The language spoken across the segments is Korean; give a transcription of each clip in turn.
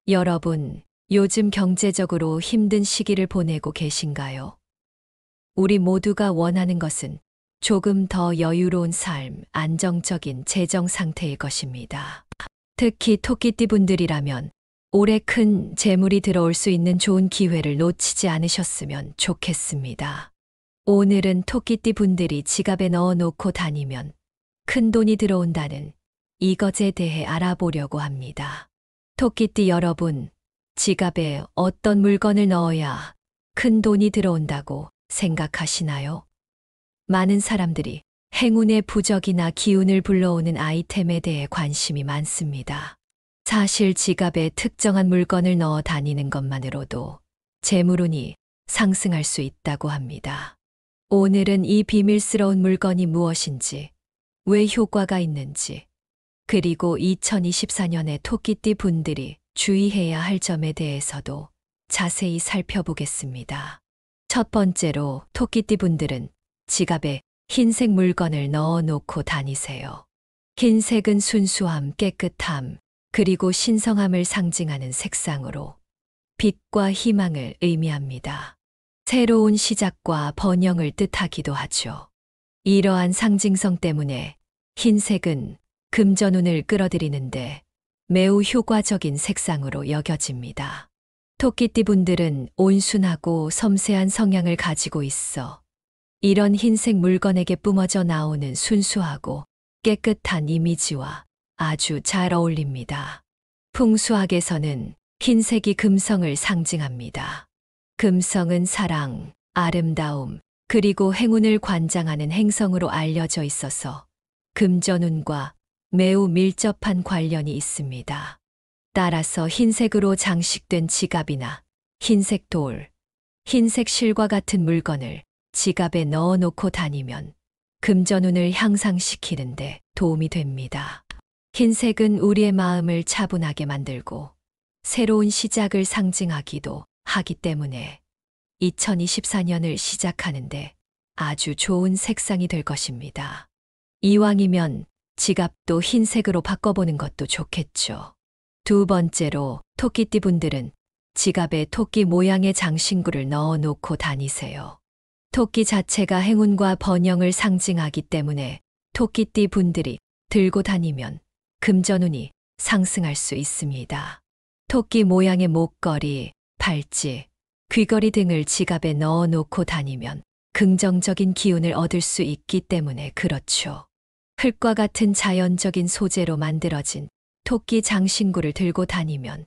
여러분, 요즘 경제적으로 힘든 시기를 보내고 계신가요? 우리 모두가 원하는 것은 조금 더 여유로운 삶, 안정적인 재정 상태일 것입니다. 특히 토끼띠 분들이라면 올해 큰 재물이 들어올 수 있는 좋은 기회를 놓치지 않으셨으면 좋겠습니다. 오늘은 토끼띠 분들이 지갑에 넣어 놓고 다니면 큰 돈이 들어온다는 이것에 대해 알아보려고 합니다. 토끼띠 여러분, 지갑에 어떤 물건을 넣어야 큰 돈이 들어온다고 생각하시나요? 많은 사람들이 행운의 부적이나 기운을 불러오는 아이템에 대해 관심이 많습니다. 사실 지갑에 특정한 물건을 넣어 다니는 것만으로도 재물운이 상승할 수 있다고 합니다. 오늘은 이 비밀스러운 물건이 무엇인지, 왜 효과가 있는지, 그리고 2024년에 토끼띠 분들이 주의해야 할 점에 대해서도 자세히 살펴보겠습니다. 첫 번째로 토끼띠 분들은 지갑에 흰색 물건을 넣어 놓고 다니세요. 흰색은 순수함, 깨끗함, 그리고 신성함을 상징하는 색상으로 빛과 희망을 의미합니다. 새로운 시작과 번영을 뜻하기도 하죠. 이러한 상징성 때문에 흰색은 금전운을 끌어들이는데 매우 효과적인 색상으로 여겨집니다. 토끼띠 분들은 온순하고 섬세한 성향을 가지고 있어 이런 흰색 물건에게 뿜어져 나오는 순수하고 깨끗한 이미지와 아주 잘 어울립니다. 풍수학에서는 흰색이 금성을 상징합니다. 금성은 사랑, 아름다움, 그리고 행운을 관장하는 행성으로 알려져 있어서 금전운과 매우 밀접한 관련이 있습니다. 따라서 흰색으로 장식된 지갑이나 흰색 돌, 흰색 실과 같은 물건을 지갑에 넣어 놓고 다니면 금전운을 향상시키는데 도움이 됩니다. 흰색은 우리의 마음을 차분하게 만들고 새로운 시작을 상징하기도 하기 때문에 2024년을 시작하는데 아주 좋은 색상이 될 것입니다. 이왕이면 지갑도 흰색으로 바꿔보는 것도 좋겠죠. 두 번째로 토끼띠 분들은 지갑에 토끼 모양의 장신구를 넣어 놓고 다니세요. 토끼 자체가 행운과 번영을 상징하기 때문에 토끼띠 분들이 들고 다니면 금전운이 상승할 수 있습니다. 토끼 모양의 목걸이, 팔찌, 귀걸이 등을 지갑에 넣어 놓고 다니면 긍정적인 기운을 얻을 수 있기 때문에 그렇죠. 흙과 같은 자연적인 소재로 만들어진 토끼 장신구를 들고 다니면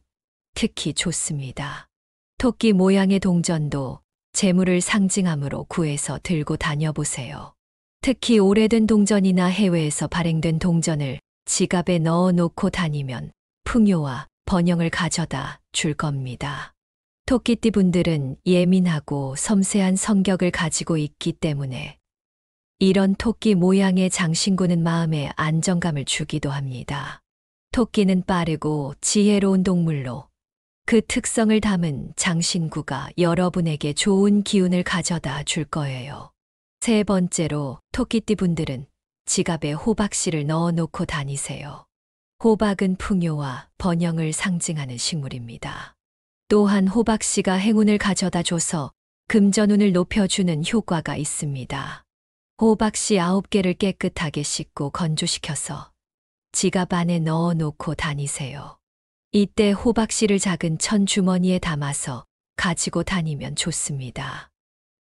특히 좋습니다. 토끼 모양의 동전도 재물을 상징하므로 구해서 들고 다녀보세요. 특히 오래된 동전이나 해외에서 발행된 동전을 지갑에 넣어 놓고 다니면 풍요와 번영을 가져다 줄 겁니다. 토끼띠 분들은 예민하고 섬세한 성격을 가지고 있기 때문에 이런 토끼 모양의 장신구는 마음에 안정감을 주기도 합니다. 토끼는 빠르고 지혜로운 동물로 그 특성을 담은 장신구가 여러분에게 좋은 기운을 가져다 줄 거예요. 세 번째로 토끼띠 분들은 지갑에 호박씨를 넣어 놓고 다니세요. 호박은 풍요와 번영을 상징하는 식물입니다. 또한 호박씨가 행운을 가져다 줘서 금전운을 높여주는 효과가 있습니다. 호박씨 9개를 깨끗하게 씻고 건조시켜서 지갑 안에 넣어 놓고 다니세요. 이때 호박씨를 작은 천 주머니에 담아서 가지고 다니면 좋습니다.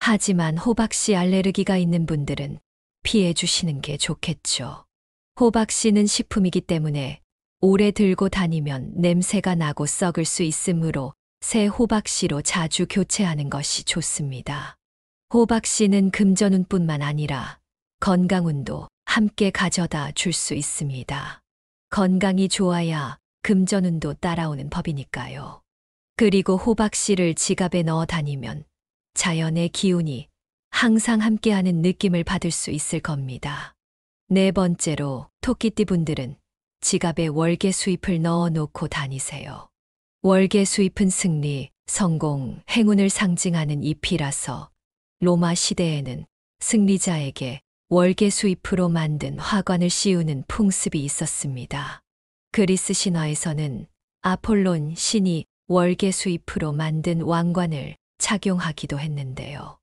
하지만 호박씨 알레르기가 있는 분들은 피해 주시는 게 좋겠죠. 호박씨는 식품이기 때문에 오래 들고 다니면 냄새가 나고 썩을 수 있으므로 새 호박씨로 자주 교체하는 것이 좋습니다. 호박씨는 금전운뿐만 아니라 건강운도 함께 가져다 줄 수 있습니다. 건강이 좋아야 금전운도 따라오는 법이니까요. 그리고 호박씨를 지갑에 넣어 다니면 자연의 기운이 항상 함께하는 느낌을 받을 수 있을 겁니다. 네 번째로 토끼띠 분들은 지갑에 월계 수잎을 넣어 놓고 다니세요. 월계 수잎은 승리, 성공, 행운을 상징하는 잎이라서 로마 시대에는 승리자에게 월계 수잎으로 만든 화관을 씌우는 풍습이 있었습니다. 그리스 신화에서는 아폴론 신이 월계 수입으로 만든 왕관을 착용하기도 했는데요.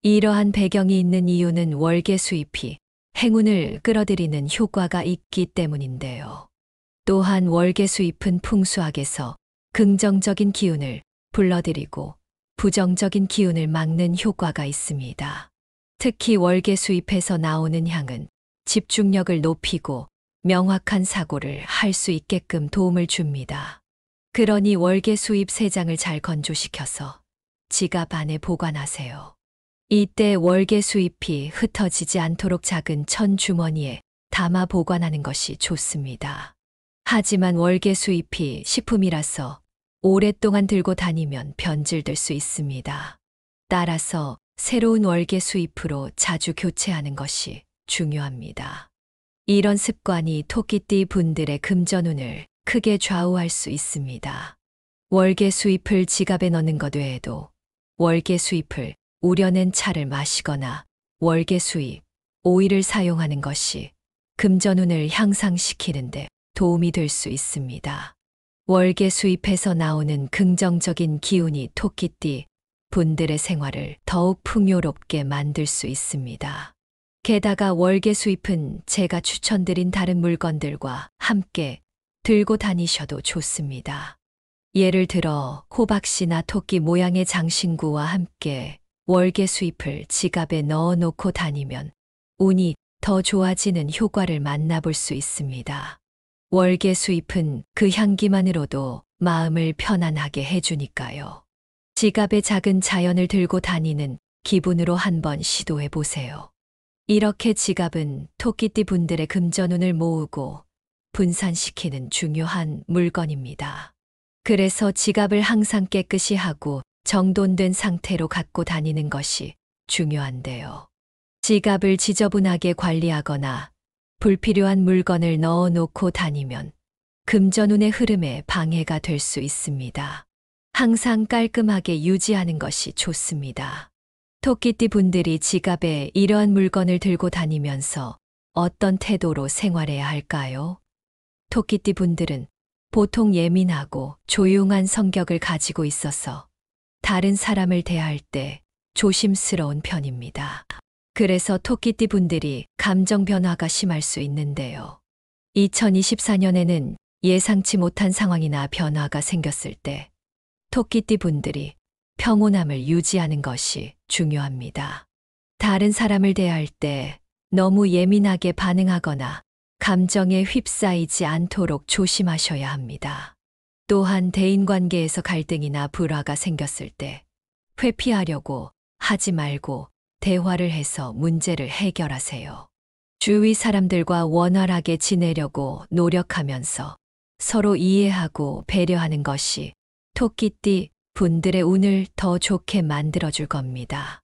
이러한 배경이 있는 이유는 월계 수입이 행운을 끌어들이는 효과가 있기 때문인데요. 또한 월계 수입은 풍수학에서 긍정적인 기운을 불러들이고 부정적인 기운을 막는 효과가 있습니다. 특히 월계 수입에서 나오는 향은 집중력을 높이고 명확한 사고를 할 수 있게끔 도움을 줍니다. 그러니 월계 수입 3장을 잘 건조시켜서 지갑 안에 보관하세요. 이때 월계 수입이 흩어지지 않도록 작은 천 주머니에 담아 보관하는 것이 좋습니다. 하지만 월계 수입이 식품이라서 오랫동안 들고 다니면 변질될 수 있습니다. 따라서 새로운 월계 수입으로 자주 교체하는 것이 중요합니다. 이런 습관이 토끼띠 분들의 금전운을 크게 좌우할 수 있습니다. 월계 수입을 지갑에 넣는 것 외에도 월계 수입을 우려낸 차를 마시거나 월계 수입, 오일을 사용하는 것이 금전운을 향상시키는 데 도움이 될 수 있습니다. 월계 수입에서 나오는 긍정적인 기운이 토끼띠 분들의 생활을 더욱 풍요롭게 만들 수 있습니다. 게다가 월계 수입은 제가 추천드린 다른 물건들과 함께 들고 다니셔도 좋습니다. 예를 들어 호박씨나 토끼 모양의 장신구와 함께 월계 수입을 지갑에 넣어 놓고 다니면 운이 더 좋아지는 효과를 만나볼 수 있습니다. 월계 수입은 그 향기만으로도 마음을 편안하게 해주니까요. 지갑에 작은 자연을 들고 다니는 기분으로 한번 시도해 보세요. 이렇게 지갑은 토끼띠 분들의 금전운을 모으고 분산시키는 중요한 물건입니다. 그래서 지갑을 항상 깨끗이 하고 정돈된 상태로 갖고 다니는 것이 중요한데요. 지갑을 지저분하게 관리하거나 불필요한 물건을 넣어 놓고 다니면 금전운의 흐름에 방해가 될 수 있습니다. 항상 깔끔하게 유지하는 것이 좋습니다. 토끼띠 분들이 지갑에 이러한 물건을 들고 다니면서 어떤 태도로 생활해야 할까요? 토끼띠 분들은 보통 예민하고 조용한 성격을 가지고 있어서 다른 사람을 대할 때 조심스러운 편입니다. 그래서 토끼띠 분들이 감정 변화가 심할 수 있는데요. 2024년에는 예상치 못한 상황이나 변화가 생겼을 때 토끼띠 분들이 평온함을 유지하는 것이 중요합니다. 다른 사람을 대할 때 너무 예민하게 반응하거나 감정에 휩싸이지 않도록 조심하셔야 합니다. 또한 대인관계에서 갈등이나 불화가 생겼을 때 회피하려고 하지 말고 대화를 해서 문제를 해결하세요. 주위 사람들과 원활하게 지내려고 노력하면서 서로 이해하고 배려하는 것이 토끼띠 분들의 운을 더 좋게 만들어줄 겁니다.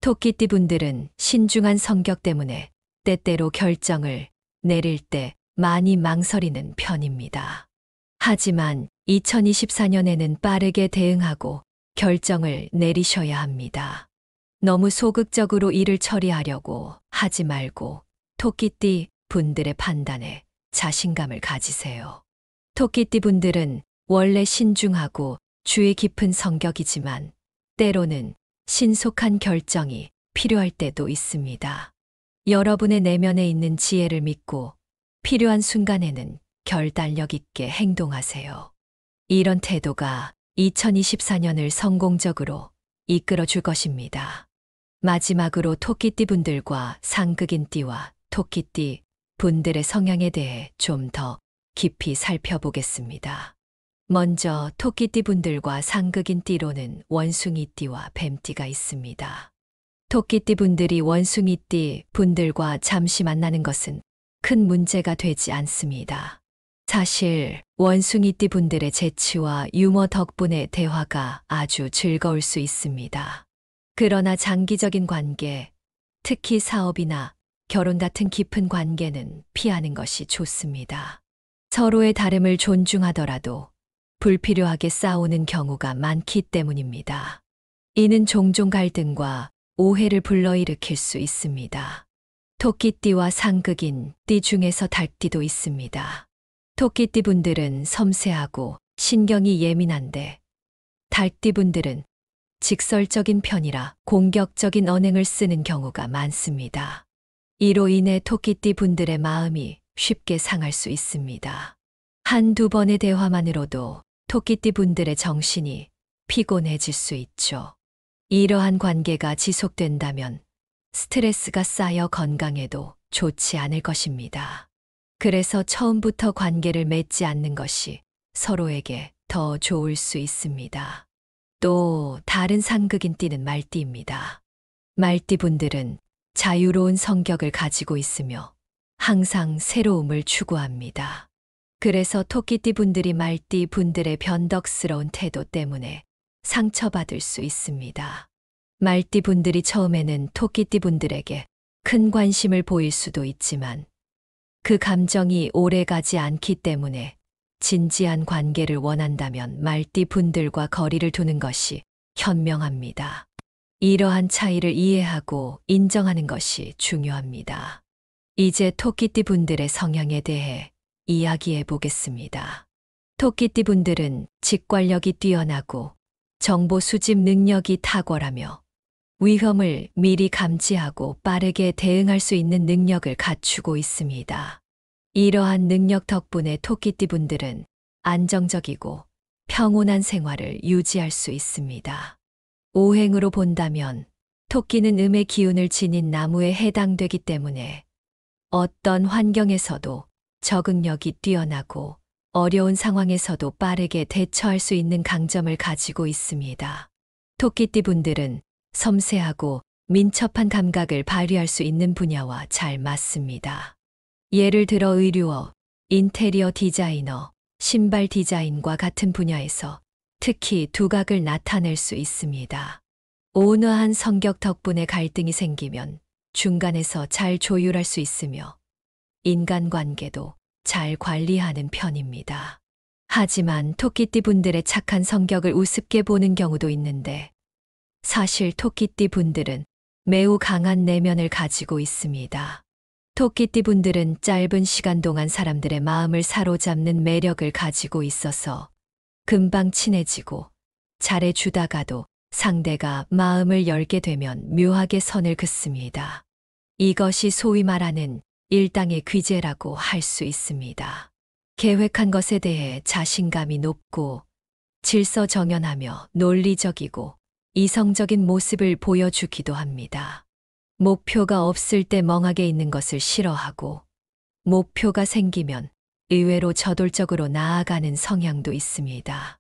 토끼띠 분들은 신중한 성격 때문에 때때로 결정을 내릴 때 많이 망설이는 편입니다. 하지만 2024년에는 빠르게 대응하고 결정을 내리셔야 합니다. 너무 소극적으로 일을 처리하려고 하지 말고 토끼띠 분들의 판단에 자신감을 가지세요. 토끼띠 분들은 원래 신중하고 주의 깊은 성격이지만 때로는 신속한 결정이 필요할 때도 있습니다. 여러분의 내면에 있는 지혜를 믿고 필요한 순간에는 결단력 있게 행동하세요. 이런 태도가 2024년을 성공적으로 이끌어 줄 것입니다. 마지막으로 토끼띠 분들과 상극인띠와 토끼띠 분들의 성향에 대해 좀 더 깊이 살펴보겠습니다. 먼저 토끼띠 분들과 상극인띠로는 원숭이띠와 뱀띠가 있습니다. 토끼띠 분들이 원숭이띠 분들과 잠시 만나는 것은 큰 문제가 되지 않습니다. 사실 원숭이띠 분들의 재치와 유머 덕분에 대화가 아주 즐거울 수 있습니다. 그러나 장기적인 관계, 특히 사업이나 결혼 같은 깊은 관계는 피하는 것이 좋습니다. 서로의 다름을 존중하더라도 불필요하게 싸우는 경우가 많기 때문입니다. 이는 종종 갈등과 오해를 불러일으킬 수 있습니다. 토끼띠와 상극인 띠 중에서 닭띠도 있습니다. 토끼띠 분들은 섬세하고 신경이 예민한데 달띠분들은 직설적인 편이라 공격적인 언행을 쓰는 경우가 많습니다. 이로 인해 토끼띠 분들의 마음이 쉽게 상할 수 있습니다. 한두 번의 대화만으로도 토끼띠 분들의 정신이 피곤해질 수 있죠. 이러한 관계가 지속된다면 스트레스가 쌓여 건강에도 좋지 않을 것입니다. 그래서 처음부터 관계를 맺지 않는 것이 서로에게 더 좋을 수 있습니다. 또 다른 상극인 띠는 말띠입니다. 말띠분들은 자유로운 성격을 가지고 있으며 항상 새로움을 추구합니다. 그래서 토끼띠 분들이 말띠 분들의 변덕스러운 태도 때문에 상처받을 수 있습니다. 말띠 분들이 처음에는 토끼띠 분들에게 큰 관심을 보일 수도 있지만 그 감정이 오래가지 않기 때문에 진지한 관계를 원한다면 말띠 분들과 거리를 두는 것이 현명합니다. 이러한 차이를 이해하고 인정하는 것이 중요합니다. 이제 토끼띠 분들의 성향에 대해 이야기해 보겠습니다. 토끼띠 분들은 직관력이 뛰어나고 정보 수집 능력이 탁월하며 위험을 미리 감지하고 빠르게 대응할 수 있는 능력을 갖추고 있습니다. 이러한 능력 덕분에 토끼띠 분들은 안정적이고 평온한 생활을 유지할 수 있습니다. 오행으로 본다면 토끼는 음의 기운을 지닌 나무에 해당되기 때문에 어떤 환경에서도 적응력이 뛰어나고 어려운 상황에서도 빠르게 대처할 수 있는 강점을 가지고 있습니다. 토끼띠 분들은 섬세하고 민첩한 감각을 발휘할 수 있는 분야와 잘 맞습니다. 예를 들어 의류업, 인테리어 디자이너, 신발 디자인과 같은 분야에서 특히 두각을 나타낼 수 있습니다. 온화한 성격 덕분에 갈등이 생기면 중간에서 잘 조율할 수 있으며 인간관계도 잘 관리하는 편입니다. 하지만 토끼띠 분들의 착한 성격을 우습게 보는 경우도 있는데 사실 토끼띠 분들은 매우 강한 내면을 가지고 있습니다. 토끼띠 분들은 짧은 시간 동안 사람들의 마음을 사로잡는 매력을 가지고 있어서 금방 친해지고 잘해주다가도 상대가 마음을 열게 되면 묘하게 선을 긋습니다. 이것이 소위 말하는 일당의 귀재라고 할 수 있습니다. 계획한 것에 대해 자신감이 높고 질서정연하며 논리적이고 이성적인 모습을 보여주기도 합니다. 목표가 없을 때 멍하게 있는 것을 싫어하고 목표가 생기면 의외로 저돌적으로 나아가는 성향도 있습니다.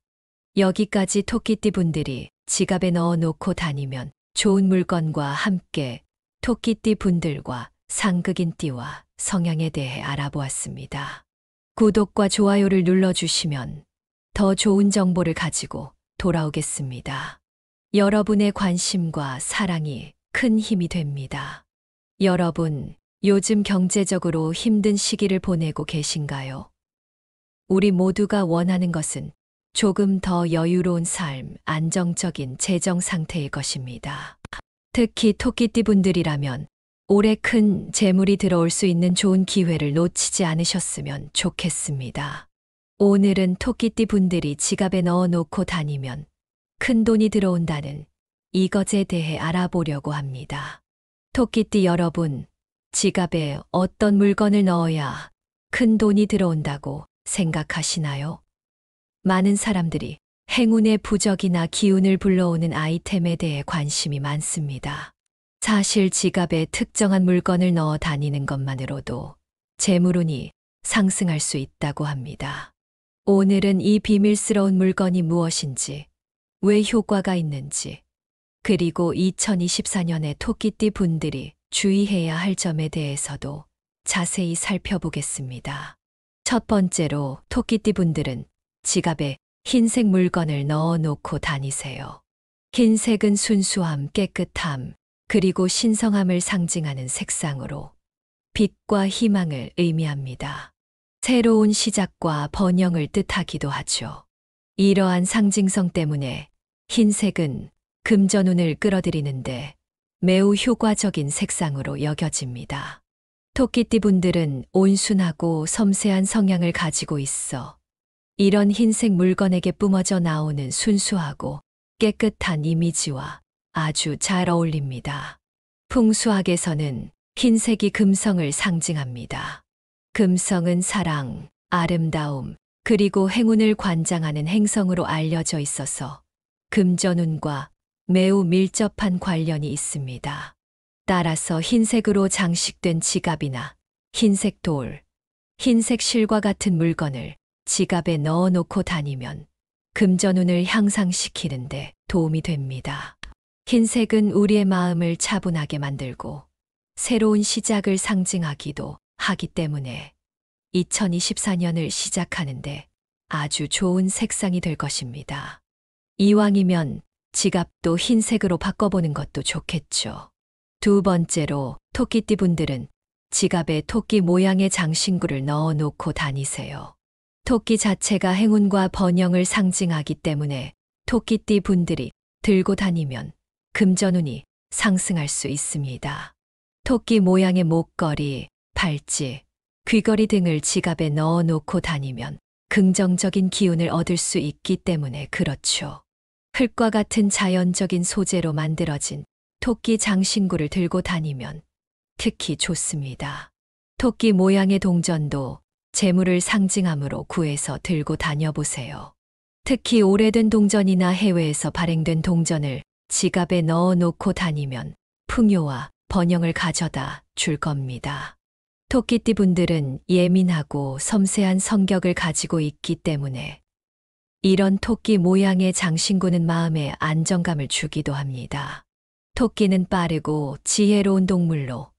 여기까지 토끼띠 분들이 지갑에 넣어 놓고 다니면 좋은 물건과 함께 토끼띠 분들과 상극인 띠와 성향에 대해 알아보았습니다. 구독과 좋아요를 눌러주시면 더 좋은 정보를 가지고 돌아오겠습니다. 여러분의 관심과 사랑이 큰 힘이 됩니다. 여러분, 요즘 경제적으로 힘든 시기를 보내고 계신가요? 우리 모두가 원하는 것은 조금 더 여유로운 삶, 안정적인 재정 상태일 것입니다. 특히 토끼띠 분들이라면 올해 큰 재물이 들어올 수 있는 좋은 기회를 놓치지 않으셨으면 좋겠습니다. 오늘은 토끼띠 분들이 지갑에 넣어 놓고 다니면 큰 돈이 들어온다는 이것에 대해 알아보려고 합니다. 토끼띠 여러분, 지갑에 어떤 물건을 넣어야 큰 돈이 들어온다고 생각하시나요? 많은 사람들이 행운의 부적이나 기운을 불러오는 아이템에 대해 관심이 많습니다. 사실 지갑에 특정한 물건을 넣어 다니는 것만으로도 재물운이 상승할 수 있다고 합니다. 오늘은 이 비밀스러운 물건이 무엇인지, 왜 효과가 있는지, 그리고 2024년에 토끼띠 분들이 주의해야 할 점에 대해서도 자세히 살펴보겠습니다. 첫 번째로 토끼띠 분들은 지갑에 흰색 물건을 넣어 놓고 다니세요. 흰색은 순수함, 깨끗함, 그리고 신성함을 상징하는 색상으로 빛과 희망을 의미합니다. 새로운 시작과 번영을 뜻하기도 하죠. 이러한 상징성 때문에 흰색은 금전운을 끌어들이는데 매우 효과적인 색상으로 여겨집니다. 토끼띠 분들은 온순하고 섬세한 성향을 가지고 있어 이런 흰색 물건에게 뿜어져 나오는 순수하고 깨끗한 이미지와 아주 잘 어울립니다. 풍수학에서는 흰색이 금성을 상징합니다. 금성은 사랑, 아름다움, 그리고 행운을 관장하는 행성으로 알려져 있어서 금전운과 매우 밀접한 관련이 있습니다. 따라서 흰색으로 장식된 지갑이나 흰색 돌, 흰색 실과 같은 물건을 지갑에 넣어 놓고 다니면 금전운을 향상시키는데 도움이 됩니다. 흰색은 우리의 마음을 차분하게 만들고 새로운 시작을 상징하기도 하기 때문에 2024년을 시작하는데 아주 좋은 색상이 될 것입니다. 이왕이면 지갑도 흰색으로 바꿔보는 것도 좋겠죠. 두 번째로 토끼띠 분들은 지갑에 토끼 모양의 장신구를 넣어 놓고 다니세요. 토끼 자체가 행운과 번영을 상징하기 때문에 토끼띠 분들이 들고 다니면 금전운이 상승할 수 있습니다. 토끼 모양의 목걸이, 팔찌, 귀걸이 등을 지갑에 넣어 놓고 다니면 긍정적인 기운을 얻을 수 있기 때문에 그렇죠. 흙과 같은 자연적인 소재로 만들어진 토끼 장신구를 들고 다니면 특히 좋습니다. 토끼 모양의 동전도 재물을 상징하므로 구해서 들고 다녀보세요. 특히 오래된 동전이나 해외에서 발행된 동전을 지갑에 넣어 놓고 다니면 풍요와 번영을 가져다 줄 겁니다. 토끼띠 분들은 예민하고 섬세한 성격을 가지고 있기 때문에 이런 토끼 모양의 장신구는 마음에 안정감을 주기도 합니다. 토끼는 빠르고 지혜로운 동물로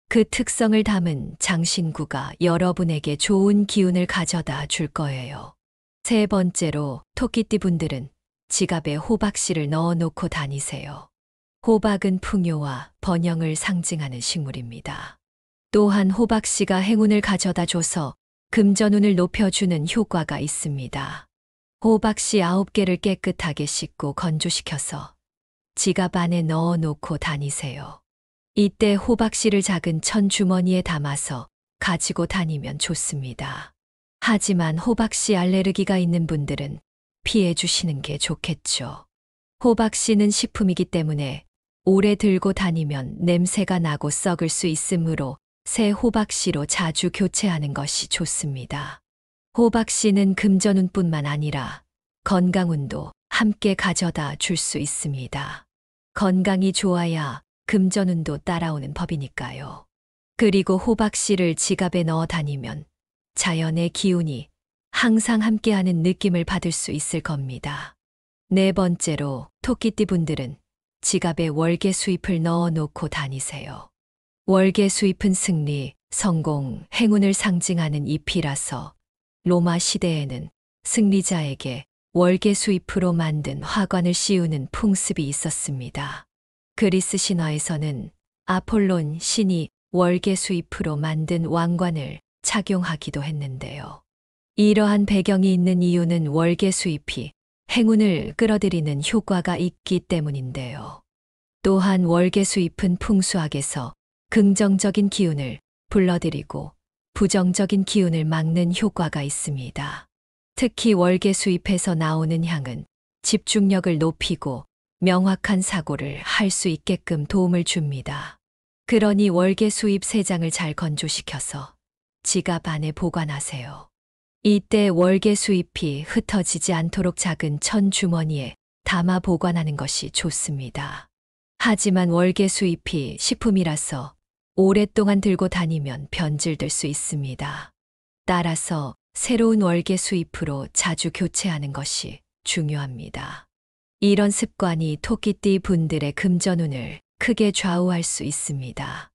그 특성을 담은 장신구가 여러분에게 좋은 기운을 가져다 줄 거예요. 세 번째로 토끼띠 분들은 지갑에 호박씨를 넣어 놓고 다니세요. 호박은 풍요와 번영을 상징하는 식물입니다. 또한 호박씨가 행운을 가져다 줘서 금전운을 높여주는 효과가 있습니다. 호박씨 9개를 깨끗하게 씻고 건조시켜서 지갑 안에 넣어 놓고 다니세요. 이때 호박씨를 작은 천 주머니에 담아서 가지고 다니면 좋습니다. 하지만 호박씨 알레르기가 있는 분들은 피해 주시는 게 좋겠죠. 호박씨는 식품이기 때문에 오래 들고 다니면 냄새가 나고 썩을 수 있으므로 새 호박씨로 자주 교체하는 것이 좋습니다. 호박씨는 금전운뿐만 아니라 건강운도 함께 가져다 줄 수 있습니다. 건강이 좋아야 금전운도 따라오는 법이니까요. 그리고 호박씨를 지갑에 넣어 다니면 자연의 기운이 항상 함께하는 느낌을 받을 수 있을 겁니다. 네 번째로 토끼띠 분들은 지갑에 월계 수잎을 넣어 놓고 다니세요. 월계 수잎은 승리, 성공, 행운을 상징하는 잎이라서 로마 시대에는 승리자에게 월계 수잎으로 만든 화관을 씌우는 풍습이 있었습니다. 그리스 신화에서는 아폴론 신이 월계 수잎으로 만든 왕관을 착용하기도 했는데요. 이러한 배경이 있는 이유는 월계 수잎이 행운을 끌어들이는 효과가 있기 때문인데요. 또한 월계 수잎은 풍수학에서 긍정적인 기운을 불러들이고 부정적인 기운을 막는 효과가 있습니다. 특히 월계 수잎에서 나오는 향은 집중력을 높이고 명확한 사고를 할 수 있게끔 도움을 줍니다. 그러니 월계 수잎 3장을 잘 건조시켜서 지갑 안에 보관하세요. 이때 월계 수잎이 흩어지지 않도록 작은 천 주머니에 담아 보관하는 것이 좋습니다. 하지만 월계 수잎이 식품이라서 오랫동안 들고 다니면 변질될 수 있습니다. 따라서 새로운 월계 수잎으로 자주 교체하는 것이 중요합니다. 이런 습관이 토끼띠 분들의 금전운을 크게 좌우할 수 있습니다.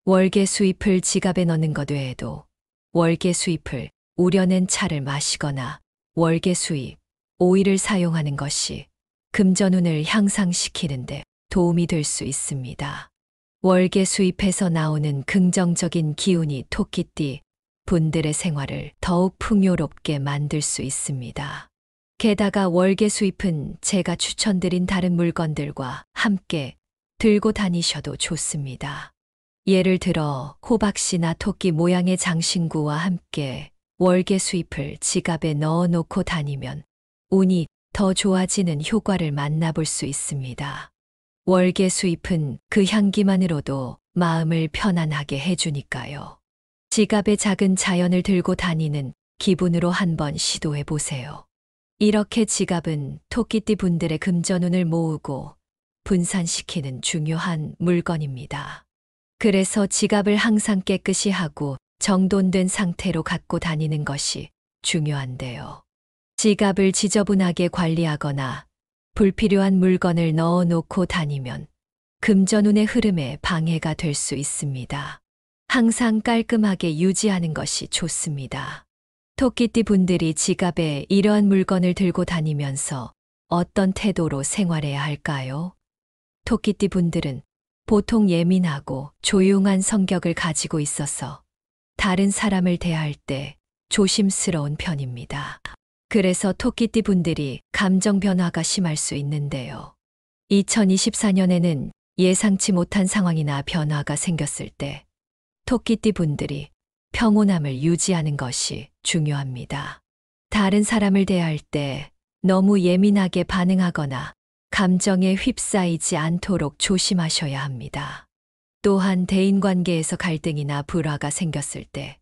월계 수잎을 지갑에 넣는 것 외에도 월계 수잎을 우려낸 차를 마시거나 월계 수잎, 오일을 사용하는 것이 금전운을 향상시키는데 도움이 될 수 있습니다. 월계 수잎에서 나오는 긍정적인 기운이 토끼띠 분들의 생활을 더욱 풍요롭게 만들 수 있습니다. 게다가 월계 수잎은 제가 추천드린 다른 물건들과 함께 들고 다니셔도 좋습니다. 예를 들어 호박씨나 토끼 모양의 장신구와 함께 월계 수입을 지갑에 넣어 놓고 다니면 운이 더 좋아지는 효과를 만나볼 수 있습니다. 월계 수입은 그 향기만으로도 마음을 편안하게 해주니까요. 지갑에 작은 자연을 들고 다니는 기분으로 한번 시도해 보세요. 이렇게 지갑은 토끼띠 분들의 금전운을 모으고 분산시키는 중요한 물건입니다. 그래서 지갑을 항상 깨끗이 하고 정돈된 상태로 갖고 다니는 것이 중요한데요. 지갑을 지저분하게 관리하거나 불필요한 물건을 넣어 놓고 다니면 금전운의 흐름에 방해가 될 수 있습니다. 항상 깔끔하게 유지하는 것이 좋습니다. 토끼띠 분들이 지갑에 이러한 물건을 들고 다니면서 어떤 태도로 생활해야 할까요? 토끼띠 분들은 보통 예민하고 조용한 성격을 가지고 있어서 다른 사람을 대할 때 조심스러운 편입니다. 그래서 토끼띠 분들이 감정 변화가 심할 수 있는데요. 2024년에는 예상치 못한 상황이나 변화가 생겼을 때 토끼띠 분들이 평온함을 유지하는 것이 중요합니다. 다른 사람을 대할 때 너무 예민하게 반응하거나 감정에 휩싸이지 않도록 조심하셔야 합니다. 또한 대인관계에서 갈등이나 불화가 생겼을 때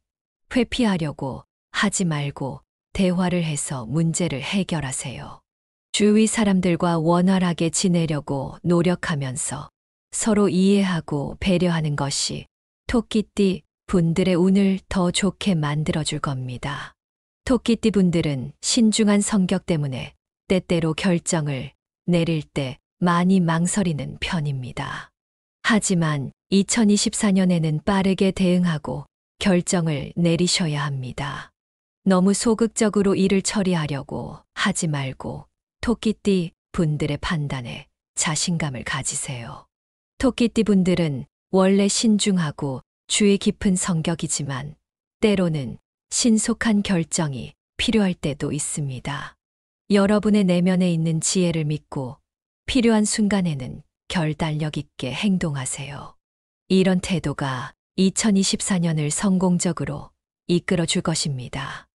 회피하려고 하지 말고 대화를 해서 문제를 해결하세요. 주위 사람들과 원활하게 지내려고 노력하면서 서로 이해하고 배려하는 것이 토끼띠 분들의 운을 더 좋게 만들어줄 겁니다. 토끼띠 분들은 신중한 성격 때문에 때때로 결정을 내릴 때 많이 망설이는 편입니다. 하지만 2024년에는 빠르게 대응하고 결정을 내리셔야 합니다. 너무 소극적으로 일을 처리하려고 하지 말고 토끼띠 분들의 판단에 자신감을 가지세요. 토끼띠 분들은 원래 신중하고 주의 깊은 성격이지만 때로는 신속한 결정이 필요할 때도 있습니다. 여러분의 내면에 있는 지혜를 믿고 필요한 순간에는 결단력 있게 행동하세요. 이런 태도가 2024년을 성공적으로 이끌어 줄 것입니다.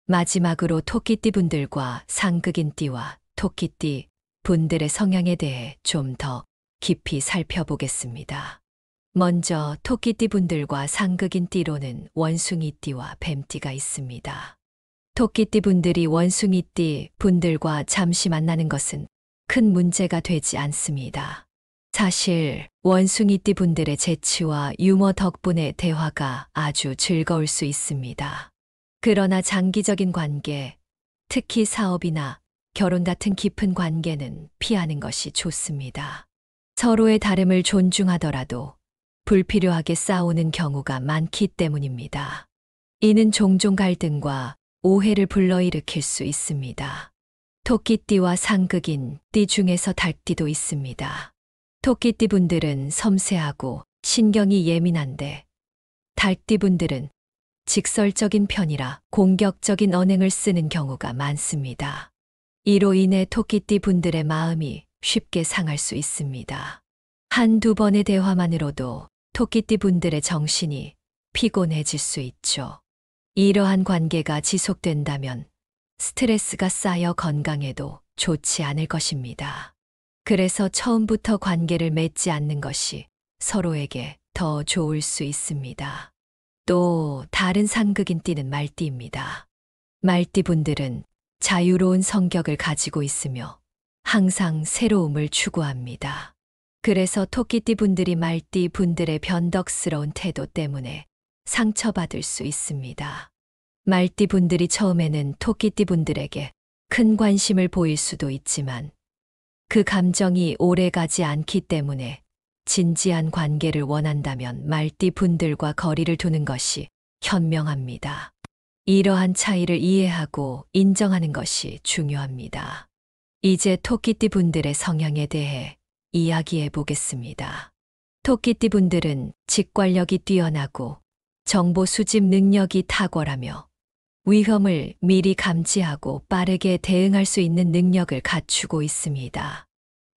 마지막으로 토끼띠 분들과 상극인띠와 토끼띠 분들의 성향에 대해 좀 더 깊이 살펴보겠습니다. 먼저 토끼띠 분들과 상극인띠로는 원숭이띠와 뱀띠가 있습니다. 토끼띠 분들이 원숭이띠 분들과 잠시 만나는 것은 큰 문제가 되지 않습니다. 사실 원숭이띠 분들의 재치와 유머 덕분에 대화가 아주 즐거울 수 있습니다. 그러나 장기적인 관계, 특히 사업이나 결혼 같은 깊은 관계는 피하는 것이 좋습니다. 서로의 다름을 존중하더라도 불필요하게 싸우는 경우가 많기 때문입니다. 이는 종종 갈등과 오해를 불러일으킬 수 있습니다. 토끼띠와 상극인 띠 중에서 닭띠도 있습니다. 토끼띠 분들은 섬세하고 신경이 예민한데 닭띠 분들은 직설적인 편이라 공격적인 언행을 쓰는 경우가 많습니다. 이로 인해 토끼띠 분들의 마음이 쉽게 상할 수 있습니다. 한두 번의 대화만으로도 토끼띠 분들의 정신이 피곤해질 수 있죠. 이러한 관계가 지속된다면 스트레스가 쌓여 건강에도 좋지 않을 것입니다. 그래서 처음부터 관계를 맺지 않는 것이 서로에게 더 좋을 수 있습니다. 또 다른 상극인 띠는 말띠입니다. 말띠 분들은 자유로운 성격을 가지고 있으며 항상 새로움을 추구합니다. 그래서 토끼띠 분들이 말띠 분들의 변덕스러운 태도 때문에 상처받을 수 있습니다. 말띠 분들이 처음에는 토끼띠 분들에게 큰 관심을 보일 수도 있지만 그 감정이 오래가지 않기 때문에 진지한 관계를 원한다면 말띠 분들과 거리를 두는 것이 현명합니다. 이러한 차이를 이해하고 인정하는 것이 중요합니다. 이제 토끼띠 분들의 성향에 대해 이야기해 보겠습니다. 토끼띠 분들은 직관력이 뛰어나고 정보 수집 능력이 탁월하며 위험을 미리 감지하고 빠르게 대응할 수 있는 능력을 갖추고 있습니다.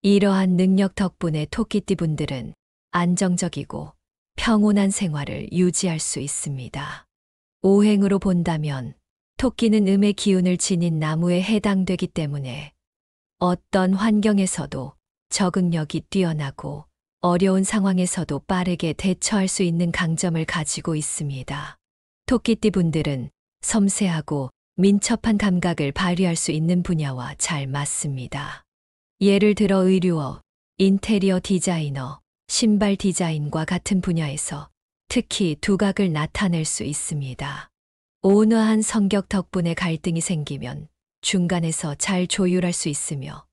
이러한 능력 덕분에 토끼띠 분들은 안정적이고 평온한 생활을 유지할 수 있습니다. 오행으로 본다면 토끼는 음의 기운을 지닌 나무에 해당되기 때문에 어떤 환경에서도 적응력이 뛰어나고 어려운 상황에서도 빠르게 대처할 수 있는 강점을 가지고 있습니다. 토끼띠 분들은 섬세하고 민첩한 감각을 발휘할 수 있는 분야와 잘 맞습니다. 예를 들어 의류업, 인테리어 디자이너, 신발 디자인과 같은 분야에서 특히 두각을 나타낼 수 있습니다. 온화한 성격 덕분에 갈등이 생기면 중간에서 잘 조율할 수 있으며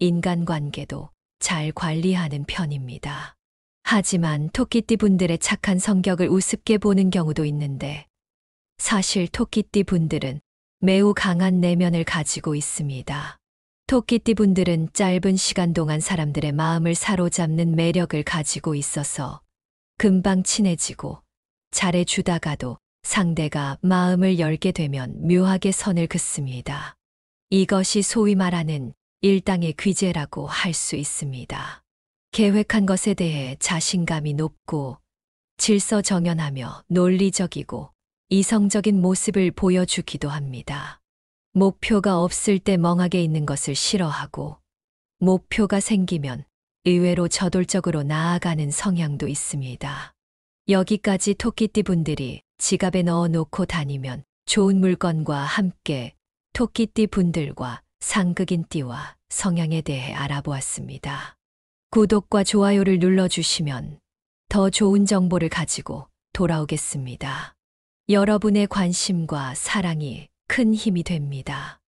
인간관계도 잘 관리하는 편입니다. 하지만 토끼띠 분들의 착한 성격을 우습게 보는 경우도 있는데 사실 토끼띠 분들은 매우 강한 내면을 가지고 있습니다. 토끼띠 분들은 짧은 시간 동안 사람들의 마음을 사로잡는 매력을 가지고 있어서 금방 친해지고 잘해주다가도 상대가 마음을 열게 되면 묘하게 선을 긋습니다. 이것이 소위 말하는 일당의 귀재라고 할 수 있습니다. 계획한 것에 대해 자신감이 높고 질서정연하며 논리적이고 이성적인 모습을 보여주기도 합니다. 목표가 없을 때 멍하게 있는 것을 싫어하고 목표가 생기면 의외로 저돌적으로 나아가는 성향도 있습니다. 여기까지 토끼띠 분들이 지갑에 넣어 놓고 다니면 좋은 물건과 함께 토끼띠 분들과 상극인 띠와 성향에 대해 알아보았습니다. 구독과 좋아요를 눌러주시면 더 좋은 정보를 가지고 돌아오겠습니다. 여러분의 관심과 사랑이 큰 힘이 됩니다.